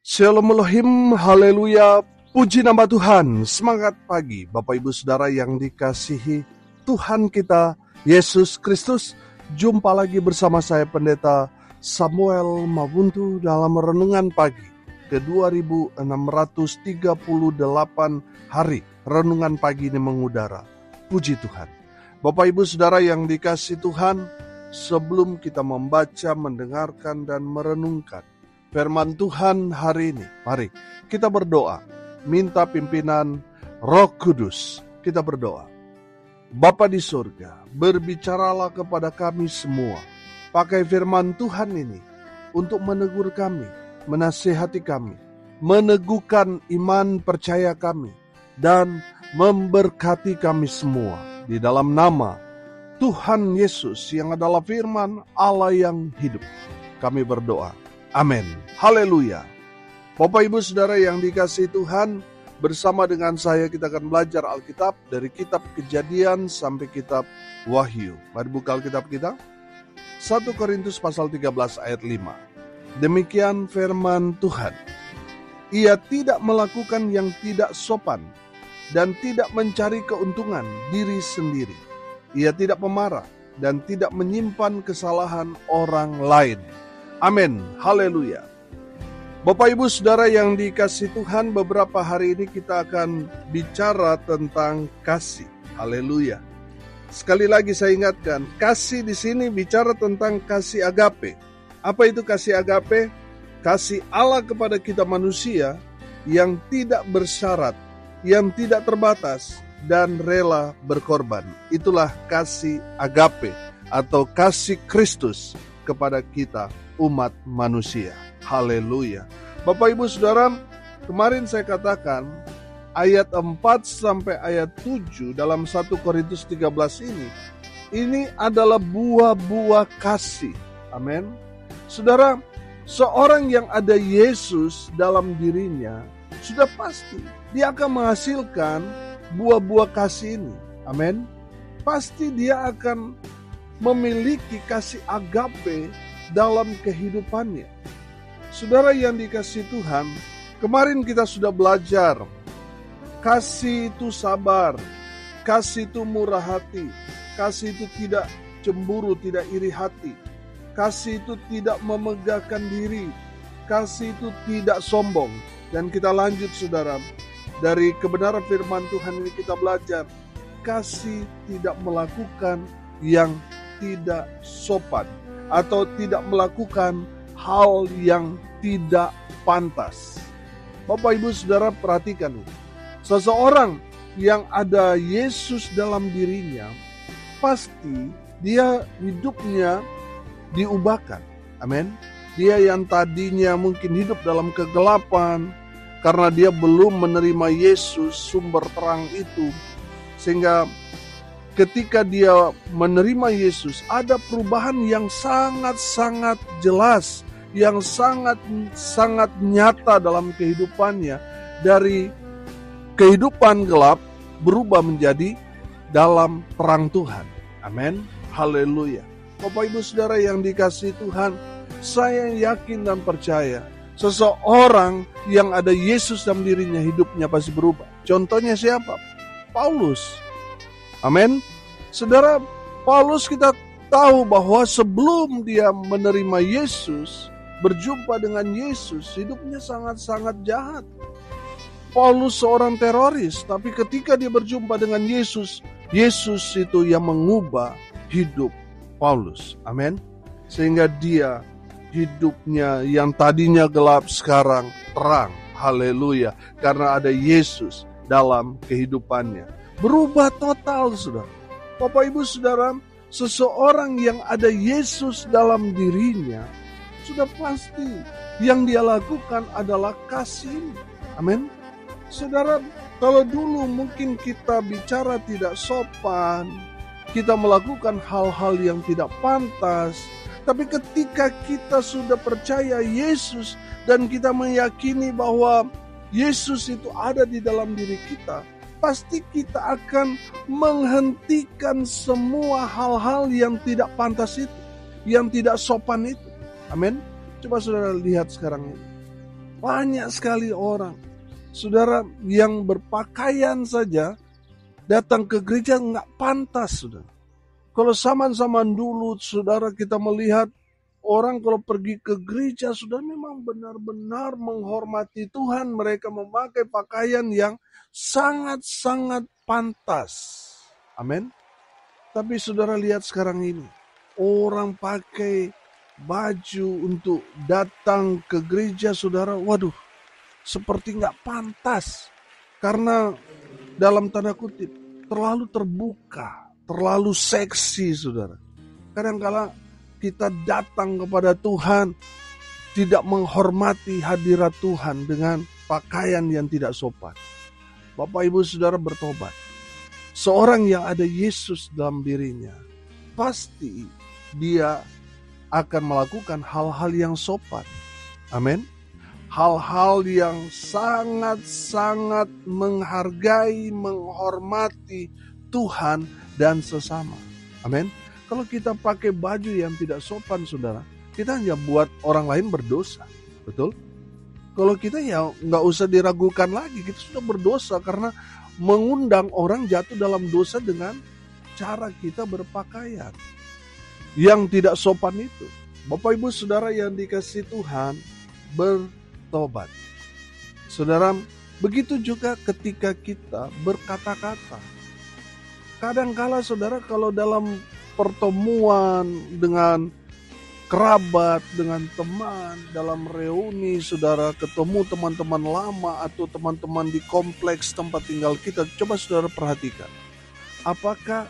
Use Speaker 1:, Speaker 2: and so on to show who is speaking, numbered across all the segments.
Speaker 1: Shalom Elohim, haleluya, puji nama Tuhan. Semangat pagi Bapak Ibu Saudara yang dikasihi Tuhan kita Yesus Kristus. Jumpa lagi bersama saya Pendeta Samuel Mabuntu dalam renungan pagi ke 2638 hari. Renungan pagi ini mengudara. Puji Tuhan. Bapak Ibu Saudara yang dikasihi Tuhan, sebelum kita membaca, mendengarkan dan merenungkan firman Tuhan hari ini, mari kita berdoa, minta pimpinan Roh Kudus. Kita berdoa. Bapa di surga, berbicaralah kepada kami semua. Pakai firman Tuhan ini untuk menegur kami, menasihati kami, meneguhkan iman percaya kami, dan memberkati kami semua. Di dalam nama Tuhan Yesus yang adalah firman Allah yang hidup, kami berdoa. Amin. Haleluya. Bapak Ibu Saudara yang dikasihi Tuhan, bersama dengan saya kita akan belajar Alkitab dari kitab Kejadian sampai kitab Wahyu. Mari buka Alkitab kita. 1 Korintus pasal 13 ayat 5. Demikian firman Tuhan. Ia tidak melakukan yang tidak sopan dan tidak mencari keuntungan diri sendiri. Ia tidak pemarah dan tidak menyimpan kesalahan orang lain. Amin, haleluya. Bapak Ibu Saudara yang dikasihi Tuhan, beberapa hari ini kita akan bicara tentang kasih. Haleluya. Sekali lagi saya ingatkan, kasih di sini bicara tentang kasih agape. Apa itu kasih agape? Kasih Allah kepada kita manusia yang tidak bersyarat, yang tidak terbatas dan rela berkorban. Itulah kasih agape atau kasih Kristus kepada kita umat manusia. Haleluya. Bapak Ibu Saudara, kemarin saya katakan ayat 4 sampai ayat 7 dalam 1 Korintus 13 ini adalah buah-buah kasih. Amin. Saudara, seorang yang ada Yesus dalam dirinya, sudah pasti dia akan menghasilkan buah-buah kasih ini. Amin. Pasti dia akan memiliki kasih agape dalam kehidupannya. Saudara yang dikasihi Tuhan, kemarin kita sudah belajar kasih itu sabar, kasih itu murah hati, kasih itu tidak cemburu, tidak iri hati, kasih itu tidak memegahkan diri, kasih itu tidak sombong. Dan kita lanjut saudara, dari kebenaran firman Tuhan ini kita belajar kasih tidak melakukan yang tidak sopan atau tidak melakukan hal yang tidak pantas. Bapak Ibu Saudara perhatikan ini. Seseorang yang ada Yesus dalam dirinya, pasti dia hidupnya diubahkan. Amin. Dia yang tadinya mungkin hidup dalam kegelapan, karena dia belum menerima Yesus sumber terang itu, sehingga ketika dia menerima Yesus, ada perubahan yang sangat-sangat jelas, yang sangat-sangat nyata dalam kehidupannya. Dari kehidupan gelap berubah menjadi dalam terang Tuhan. Amin. Haleluya. Bapak Ibu Saudara yang dikasihi Tuhan, saya yakin dan percaya seseorang yang ada Yesus dalam dirinya, hidupnya pasti berubah. Contohnya siapa? Paulus. Amin. Saudara, Paulus kita tahu bahwa sebelum dia menerima Yesus, berjumpa dengan Yesus, hidupnya sangat-sangat jahat. Paulus seorang teroris, tapi ketika dia berjumpa dengan Yesus, Yesus itu yang mengubah hidup Paulus. Amin. Sehingga dia hidupnya yang tadinya gelap sekarang terang. Haleluya. Karena ada Yesus dalam kehidupannya. Berubah total, saudara. Bapak Ibu Saudara, seseorang yang ada Yesus dalam dirinya, sudah pasti yang dia lakukan adalah kasih. Amin. Saudara, kalau dulu mungkin kita bicara tidak sopan, kita melakukan hal-hal yang tidak pantas, tapi ketika kita sudah percaya Yesus dan kita meyakini bahwa Yesus itu ada di dalam diri kita, pasti kita akan menghentikan semua hal-hal yang tidak pantas itu, yang tidak sopan itu. Amin. Coba saudara lihat sekarang ini. Banyak sekali orang, saudara, yang berpakaian saja datang ke gereja nggak pantas, saudara. Kalau zaman-zaman dulu, saudara, kita melihat orang kalau pergi ke gereja sudah memang benar-benar menghormati Tuhan. Mereka memakai pakaian yang sangat-sangat pantas. Amin. Tapi saudara lihat sekarang ini, orang pakai baju untuk datang ke gereja, saudara, waduh, seperti nggak pantas. Karena dalam tanda kutip, terlalu terbuka, terlalu seksi, saudara. Kadang-kala kita datang kepada Tuhan, tidak menghormati hadirat Tuhan dengan pakaian yang tidak sopan. Bapak Ibu Saudara bertobat. Seorang yang ada Yesus dalam dirinya, pasti dia akan melakukan hal-hal yang sopan. Amin. Hal-hal yang sangat-sangat menghargai, menghormati Tuhan dan sesama. Amin. Kalau kita pakai baju yang tidak sopan, saudara, kita hanya buat orang lain berdosa. Betul? Kalau kita ya nggak usah diragukan lagi, kita sudah berdosa karena mengundang orang jatuh dalam dosa dengan cara kita berpakaian yang tidak sopan itu. Bapak Ibu Saudara yang dikasihi Tuhan, bertobat. Saudara, begitu juga ketika kita berkata-kata. Kadangkala saudara, kalau dalam pertemuan dengan kerabat, dengan teman, dalam reuni, saudara ketemu teman-teman lama atau teman-teman di kompleks tempat tinggal kita, coba saudara perhatikan. Apakah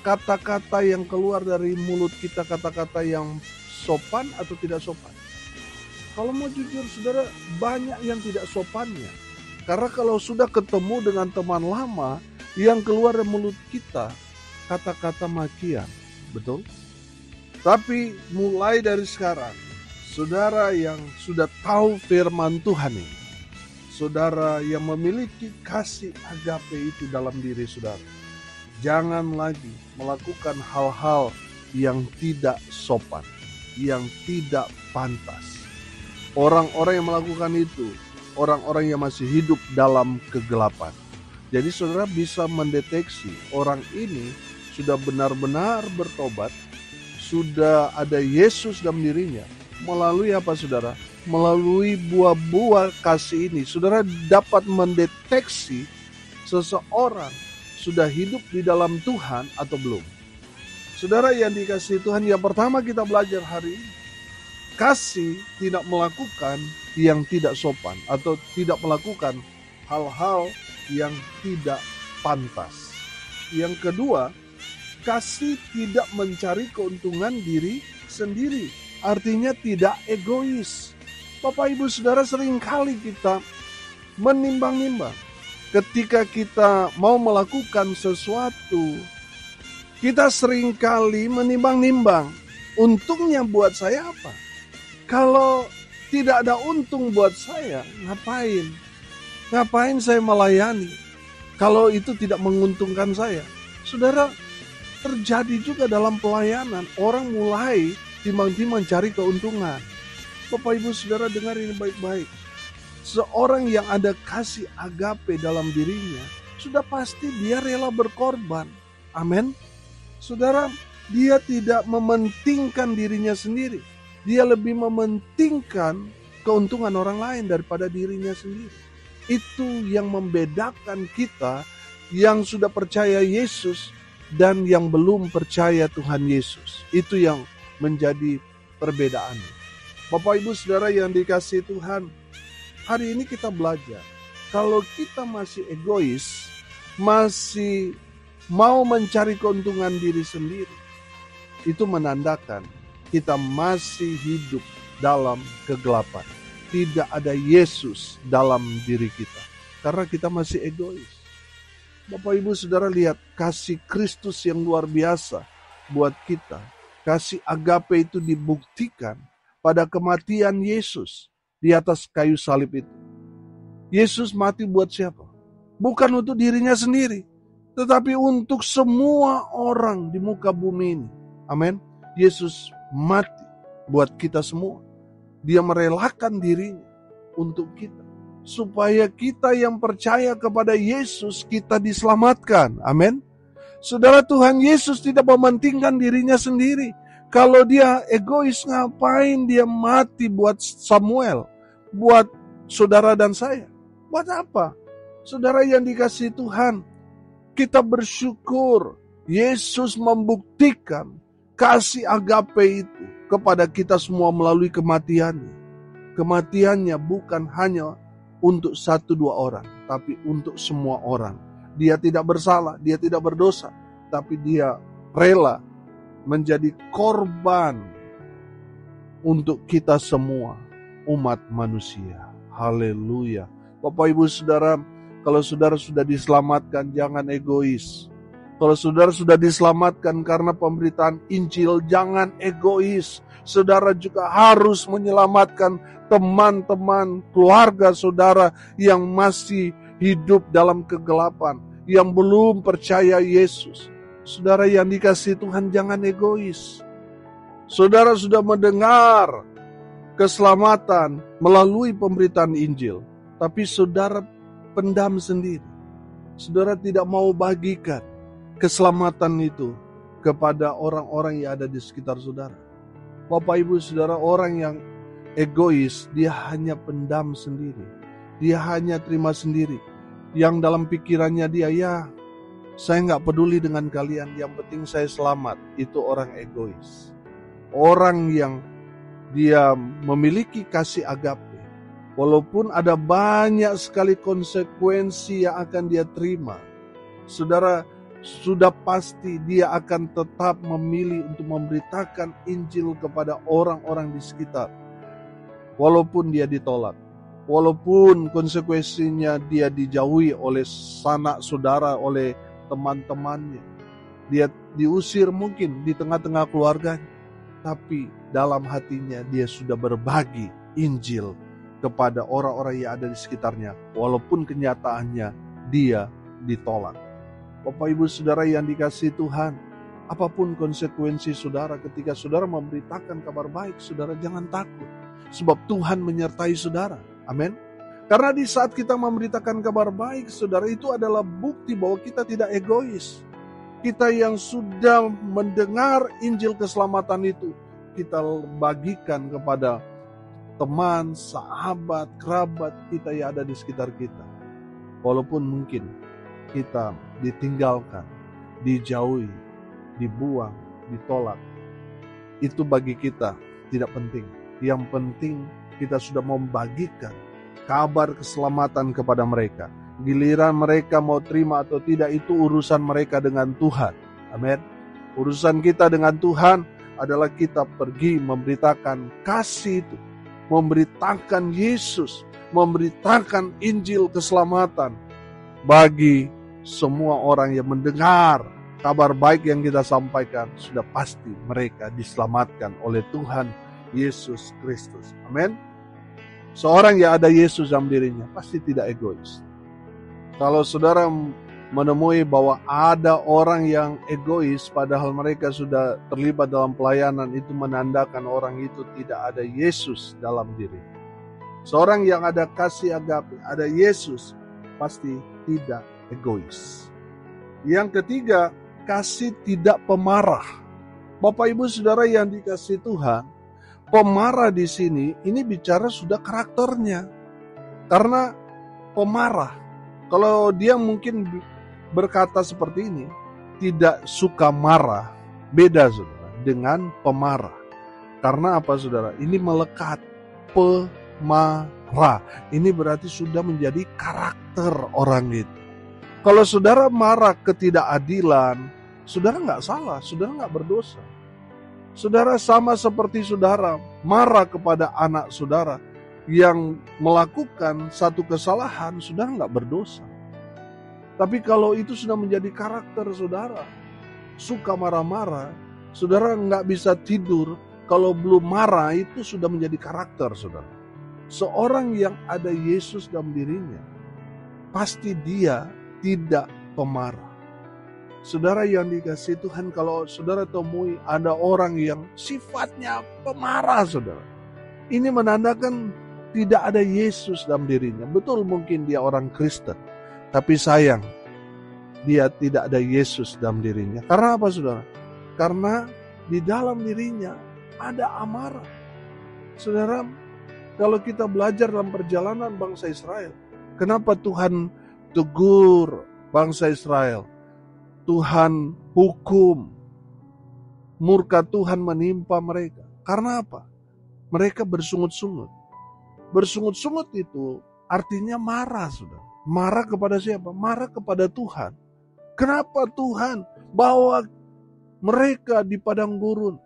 Speaker 1: kata-kata yang keluar dari mulut kita kata-kata yang sopan atau tidak sopan? Kalau mau jujur saudara, banyak yang tidak sopannya. Karena kalau sudah ketemu dengan teman lama, yang keluar dari mulut kita kata-kata makian, betul? Tapi mulai dari sekarang, saudara yang sudah tahu firman Tuhan ini, saudara yang memiliki kasih agape itu dalam diri saudara, jangan lagi melakukan hal-hal yang tidak sopan, yang tidak pantas. Orang-orang yang melakukan itu, orang-orang yang masih hidup dalam kegelapan. Jadi saudara bisa mendeteksi orang ini sudah benar-benar bertobat, sudah ada Yesus dalam dirinya. Melalui apa saudara? Melalui buah-buah kasih ini, saudara dapat mendeteksi seseorang sudah hidup di dalam Tuhan atau belum. Saudara yang dikasihi Tuhan, yang pertama kita belajar hari ini, kasih tidak melakukan yang tidak sopan atau tidak melakukan hal-hal yang tidak pantas. Yang kedua, kasih tidak mencari keuntungan diri sendiri. Artinya tidak egois. Bapak Ibu Saudara, seringkali kita menimbang-nimbang. Ketika kita mau melakukan sesuatu, kita seringkali menimbang-nimbang. Untungnya buat saya apa? Kalau tidak ada untung buat saya, ngapain? Ngapain saya melayani? Kalau itu tidak menguntungkan saya. Saudara, terjadi juga dalam pelayanan. Orang mulai timbang-timbang mencari keuntungan. Bapak Ibu Saudara dengar ini baik-baik. Seorang yang ada kasih agape dalam dirinya, sudah pasti dia rela berkorban. Amin. Saudara, dia tidak mementingkan dirinya sendiri. Dia lebih mementingkan keuntungan orang lain daripada dirinya sendiri. Itu yang membedakan kita yang sudah percaya Yesus dan yang belum percaya Tuhan Yesus. Itu yang menjadi perbedaannya. Bapak Ibu Saudara yang dikasihi Tuhan, hari ini kita belajar. Kalau kita masih egois, masih mau mencari keuntungan diri sendiri, itu menandakan kita masih hidup dalam kegelapan. Tidak ada Yesus dalam diri kita. Karena kita masih egois. Bapak Ibu Saudara lihat kasih Kristus yang luar biasa buat kita. Kasih agape itu dibuktikan pada kematian Yesus di atas kayu salib itu. Yesus mati buat siapa? Bukan untuk dirinya sendiri, tetapi untuk semua orang di muka bumi ini. Amin. Yesus mati buat kita semua. Dia merelakan dirinya. untuk kita. Supaya kita yang percaya kepada Yesus, kita diselamatkan. Amin. Saudara, Tuhan Yesus tidak mementingkan dirinya sendiri. Kalau dia egois, ngapain dia mati buat Samuel, buat saudara dan saya? Buat apa? Saudara yang dikasihi Tuhan, kita bersyukur Yesus membuktikan kasih agape itu kepada kita semua melalui kematiannya. Kematiannya bukan hanya untuk 1-2 orang, tapi untuk semua orang. Dia tidak bersalah, dia tidak berdosa, tapi dia rela menjadi korban untuk kita semua, umat manusia. Haleluya. Bapak Ibu Saudara, kalau saudara sudah diselamatkan, jangan egois. Kalau saudara sudah diselamatkan karena pemberitaan Injil, jangan egois. Saudara juga harus menyelamatkan teman-teman, keluarga saudara yang masih hidup dalam kegelapan, yang belum percaya Yesus. Saudara yang dikasihi Tuhan, jangan egois. Saudara sudah mendengar keselamatan melalui pemberitaan Injil, tapi saudara pendam sendiri. Saudara tidak mau bagikan keselamatan itu kepada orang-orang yang ada di sekitar saudara. Bapak Ibu Saudara, orang yang egois, dia hanya pendam sendiri. Dia hanya terima sendiri. Yang dalam pikirannya dia, saya nggak peduli dengan kalian, yang penting saya selamat. Itu orang egois. Orang yang dia memiliki kasih agape, walaupun ada banyak sekali konsekuensi yang akan dia terima, saudara, sudah pasti dia akan tetap memilih untuk memberitakan Injil kepada orang-orang di sekitar. Walaupun dia ditolak, walaupun konsekuensinya dia dijauhi oleh sanak saudara, oleh teman-temannya, dia diusir mungkin di tengah-tengah keluarganya, tapi dalam hatinya dia sudah berbagi Injil kepada orang-orang yang ada di sekitarnya, walaupun kenyataannya dia ditolak. Bapak Ibu Saudara yang dikasihi Tuhan, apapun konsekuensi saudara ketika saudara memberitakan kabar baik, saudara jangan takut. Sebab Tuhan menyertai saudara. Amin. Karena di saat kita memberitakan kabar baik, saudara, itu adalah bukti bahwa kita tidak egois. Kita yang sudah mendengar Injil keselamatan itu, kita bagikan kepada teman, sahabat, kerabat kita yang ada di sekitar kita. Walaupun mungkin kita ditinggalkan, dijauhi, dibuang, ditolak. Itu bagi kita tidak penting. Yang penting kita sudah membagikan kabar keselamatan kepada mereka. Giliran mereka mau terima atau tidak, itu urusan mereka dengan Tuhan. Amin. Urusan kita dengan Tuhan adalah kita pergi memberitakan kasih itu, memberitakan Yesus, memberitakan Injil keselamatan bagi semua orang yang mendengar kabar baik yang kita sampaikan. Sudah pasti mereka diselamatkan oleh Tuhan Yesus Kristus. Amin. Seorang yang ada Yesus dalam dirinya pasti tidak egois. Kalau saudara menemui bahwa ada orang yang egois padahal mereka sudah terlibat dalam pelayanan, itu menandakan orang itu tidak ada Yesus dalam diri. Seorang yang ada kasih agape, ada Yesus, pasti tidak egois. Yang ketiga, kasih tidak pemarah. Bapak Ibu Saudara yang dikasihi Tuhan, pemarah di sini ini bicara sudah karakternya. Karena pemarah, kalau dia mungkin berkata seperti ini, tidak suka marah, beda saudara dengan pemarah. Karena apa saudara? Ini melekat, pemarah. Ini berarti sudah menjadi karakter orang itu. Kalau saudara marah ketidakadilan, saudara nggak salah, saudara nggak berdosa. Saudara sama seperti saudara marah kepada anak saudara yang melakukan satu kesalahan, saudara nggak berdosa. Tapi kalau itu sudah menjadi karakter saudara, suka marah-marah, saudara nggak bisa tidur. Kalau belum marah, itu sudah menjadi karakter saudara. Seorang yang ada Yesus dalam dirinya, pasti dia tidak pemarah. Saudara yang dikasihi Tuhan, kalau saudara temui ada orang yang sifatnya pemarah saudara, ini menandakan tidak ada Yesus dalam dirinya. Betul mungkin dia orang Kristen, tapi sayang, dia tidak ada Yesus dalam dirinya. Karena apa saudara? Karena di dalam dirinya ada amarah. Saudara, kalau kita belajar dalam perjalanan bangsa Israel, kenapa Tuhan tegur bangsa Israel? Tuhan hukum, murka Tuhan menimpa mereka. Karena apa? Mereka bersungut-sungut. Bersungut-sungut itu artinya marah, saudara. Marah kepada siapa? Marah kepada Tuhan. Kenapa Tuhan bawa mereka di padang gurun?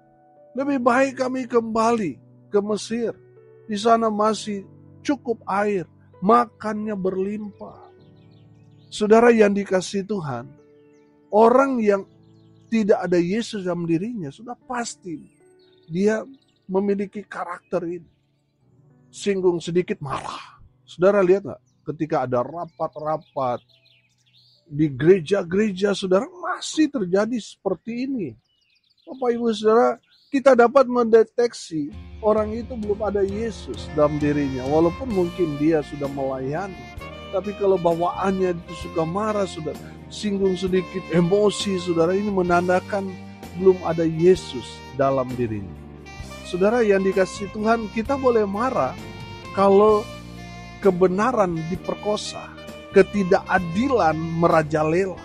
Speaker 1: Lebih baik kami kembali ke Mesir. Di sana masih cukup air, makannya berlimpah. Saudara yang dikasihi Tuhan, orang yang tidak ada Yesus dalam dirinya, sudah pasti dia memiliki karakter ini. Singgung sedikit marah. Saudara lihat gak? Ketika ada rapat-rapat di gereja-gereja, saudara, masih terjadi seperti ini. Bapak Ibu Saudara, kita dapat mendeteksi orang itu belum ada Yesus dalam dirinya. Walaupun mungkin dia sudah melayani, tapi kalau bawaannya itu suka marah, saudara, singgung sedikit emosi, saudara, ini menandakan belum ada Yesus dalam dirinya. Saudara yang dikasihi Tuhan, kita boleh marah kalau kebenaran diperkosa, ketidakadilan merajalela.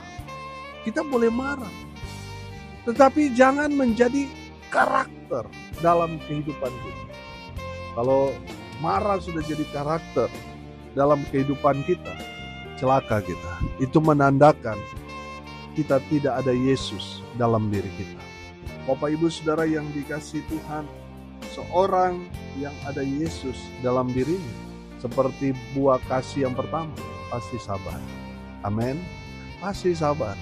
Speaker 1: Kita boleh marah. Tetapi jangan menjadi karakter dalam kehidupan kita. Kalau marah sudah jadi karakter dalam kehidupan kita, celaka kita. Itu menandakan kita tidak ada Yesus dalam diri kita. Bapak Ibu Saudara yang dikasihi Tuhan, seorang yang ada Yesus dalam dirinya, seperti buah kasih yang pertama, pasti sabar. Amin. Pasti sabar.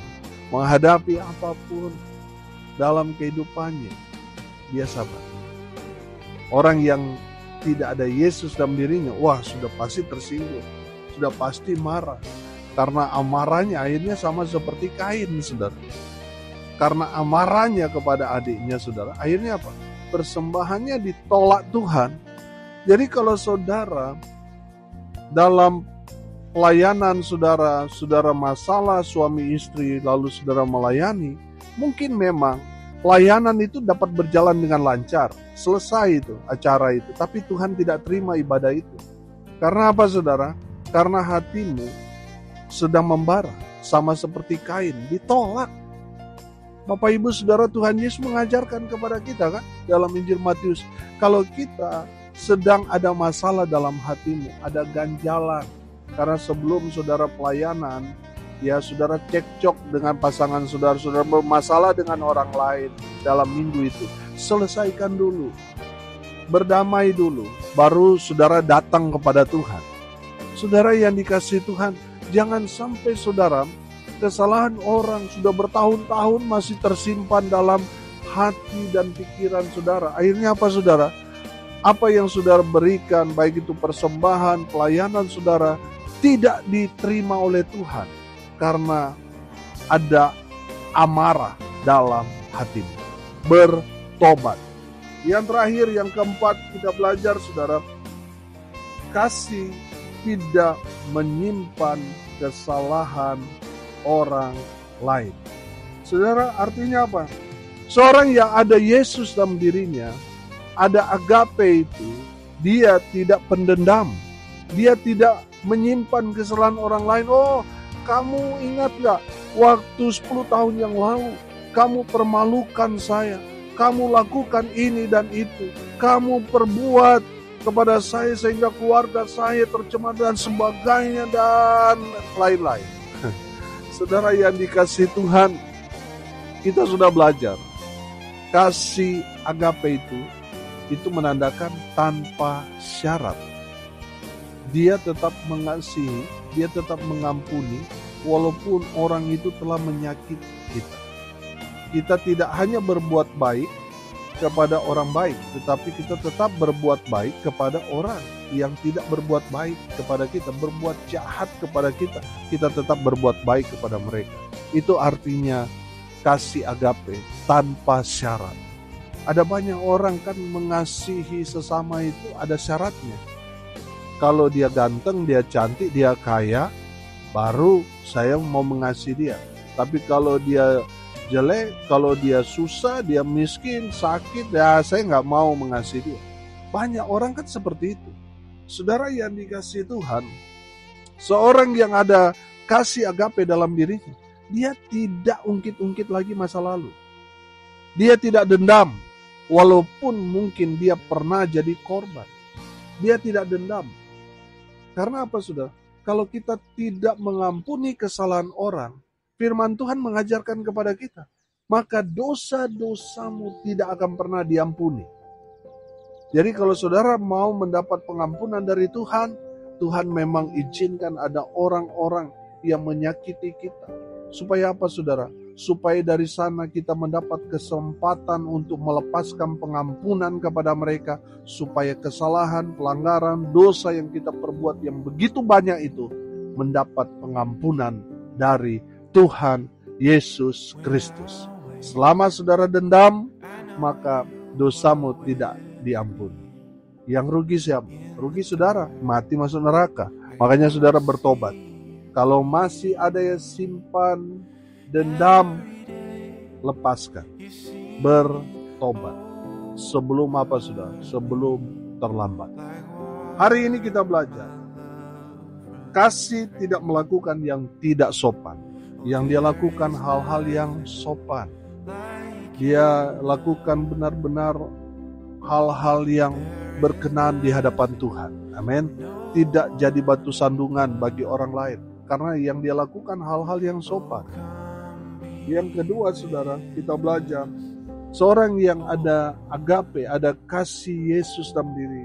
Speaker 1: Menghadapi apapun dalam kehidupannya, dia sabar. Orang yang tidak ada Yesus dalam dirinya, wah, sudah pasti tersinggung, sudah pasti marah. Karena amarahnya akhirnya sama seperti Kain, saudara. Karena amarahnya kepada adiknya, saudara, akhirnya apa? Persembahannya ditolak Tuhan. Jadi kalau saudara dalam pelayanan saudara masalah suami istri, lalu saudara melayani, mungkin memang pelayanan itu dapat berjalan dengan lancar, selesai itu acara itu, tapi Tuhan tidak terima ibadah itu. Karena apa saudara? Karena hatimu sedang membara, sama seperti Kain, ditolak. Bapak Ibu Saudara, Tuhan Yesus mengajarkan kepada kita kan dalam Injil Matius, kalau kita sedang ada masalah dalam hatimu, ada ganjalan. Karena sebelum saudara pelayanan, ya saudara cekcok dengan pasangan saudara bermasalah dengan orang lain dalam minggu itu, selesaikan dulu, berdamai dulu, baru saudara datang kepada Tuhan. Saudara yang dikasihi Tuhan, jangan sampai saudara kesalahan orang sudah bertahun-tahun masih tersimpan dalam hati dan pikiran saudara. Akhirnya apa saudara? Apa yang saudara berikan, baik itu persembahan, pelayanan saudara, tidak diterima oleh Tuhan. Karena ada amarah dalam hatimu. Bertobat. Yang terakhir, yang keempat, kita belajar saudara, kasih tidak menyimpan kesalahan orang lain. Saudara, artinya apa? Seorang yang ada Yesus dalam dirinya, ada agape itu, dia tidak pendendam, dia tidak menyimpan kesalahan orang lain. Oh, kamu ingat gak waktu 10 tahun yang lalu kamu permalukan saya, kamu lakukan ini dan itu, kamu perbuat kepada saya sehingga keluarga saya tercemar dan sebagainya dan lain-lain. Saudara yang dikasihi Tuhan, kita sudah belajar kasih agape itu menandakan tanpa syarat. Dia tetap mengasihi, dia tetap mengampuni walaupun orang itu telah menyakiti kita. Kita tidak hanya berbuat baik kepada orang baik, tetapi kita tetap berbuat baik kepada orang yang tidak berbuat baik kepada kita, berbuat jahat kepada kita, kita tetap berbuat baik kepada mereka. Itu artinya kasih agape tanpa syarat. Ada banyak orang kan mengasihi sesama itu ada syaratnya. Kalau dia ganteng, dia cantik, dia kaya, baru saya mau mengasihi dia. Tapi kalau dia jelek, kalau dia susah, dia miskin, sakit, ya saya nggak mau mengasihi dia. Banyak orang kan seperti itu. Saudara yang dikasihi Tuhan, seorang yang ada kasih agape dalam dirinya, dia tidak ungkit-ungkit lagi masa lalu. Dia tidak dendam, walaupun mungkin dia pernah jadi korban. Dia tidak dendam. Karena apa, saudara? Kalau kita tidak mengampuni kesalahan orang, firman Tuhan mengajarkan kepada kita, maka dosa-dosamu tidak akan pernah diampuni. Jadi kalau saudara mau mendapat pengampunan dari Tuhan, Tuhan memang izinkan ada orang-orang yang menyakiti kita. Supaya apa, saudara? Supaya dari sana kita mendapat kesempatan untuk melepaskan pengampunan kepada mereka, supaya kesalahan, pelanggaran, dosa yang kita perbuat yang begitu banyak itu mendapat pengampunan dari Tuhan Yesus Kristus. Selama saudara dendam, maka dosamu tidak diampuni. Yang rugi siapa? Rugi saudara, mati masuk neraka. Makanya saudara bertobat. Kalau masih ada yang simpan dendam, lepaskan. Bertobat. Sebelum apa, saudara? Sebelum terlambat. Hari ini kita belajar. Kasih tidak melakukan yang tidak sopan. Yang dia lakukan hal-hal yang sopan. Dia lakukan benar-benar hal-hal yang berkenan di hadapan Tuhan. Amin. Tidak jadi batu sandungan bagi orang lain. Karena yang dia lakukan hal-hal yang sopan. Yang kedua, saudara, kita belajar. Seorang yang ada agape, ada kasih Yesus dalam diri,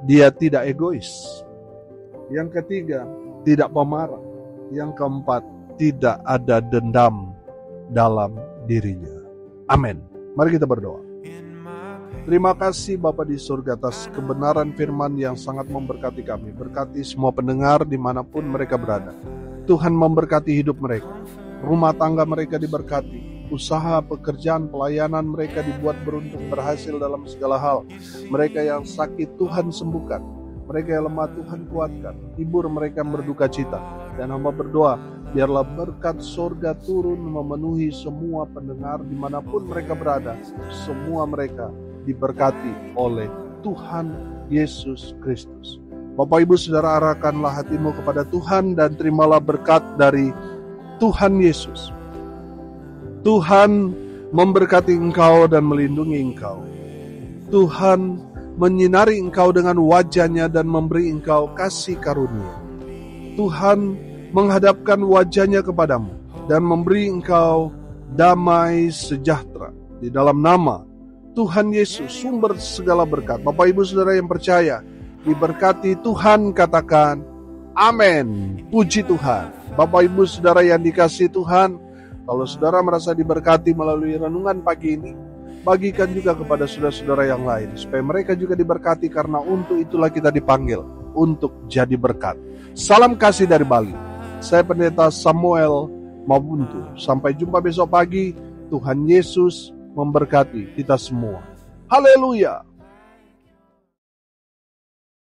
Speaker 1: dia tidak egois. Yang ketiga, tidak pemarah. Yang keempat, tidak ada dendam dalam dirinya. Amin. Mari kita berdoa. Terima kasih Bapa di surga atas kebenaran firman yang sangat memberkati kami. Berkati semua pendengar dimanapun mereka berada. Tuhan memberkati hidup mereka. Rumah tangga mereka diberkati. Usaha, pekerjaan, pelayanan mereka dibuat beruntung, berhasil dalam segala hal. Mereka yang sakit Tuhan sembuhkan. Mereka yang lemah Tuhan kuatkan. Hibur mereka yang berduka cita. Dan hamba berdoa, biarlah berkat surga turun memenuhi semua pendengar dimanapun mereka berada. Semua mereka diberkati oleh Tuhan Yesus Kristus. Bapak Ibu Saudara, arahkanlah hatimu kepada Tuhan dan terimalah berkat dari Tuhan Yesus. Tuhan memberkati engkau dan melindungi engkau. Tuhan menyinari engkau dengan wajah-Nya dan memberi engkau kasih karunia. Tuhan menghadapkan wajah-Nya kepadamu dan memberi engkau damai sejahtera. Di dalam nama Tuhan Yesus, sumber segala berkat. Bapak Ibu Saudara yang percaya, diberkati Tuhan, katakan amin. Puji Tuhan. Bapak Ibu Saudara yang dikasihi Tuhan, kalau saudara merasa diberkati melalui renungan pagi ini, bagikan juga kepada saudara-saudara yang lain, supaya mereka juga diberkati, karena untuk itulah kita dipanggil, untuk jadi berkat. Salam kasih dari Bali. Saya Pendeta Samuel Mabuntu. Sampai jumpa besok pagi. Tuhan Yesus memberkati kita semua. Haleluya.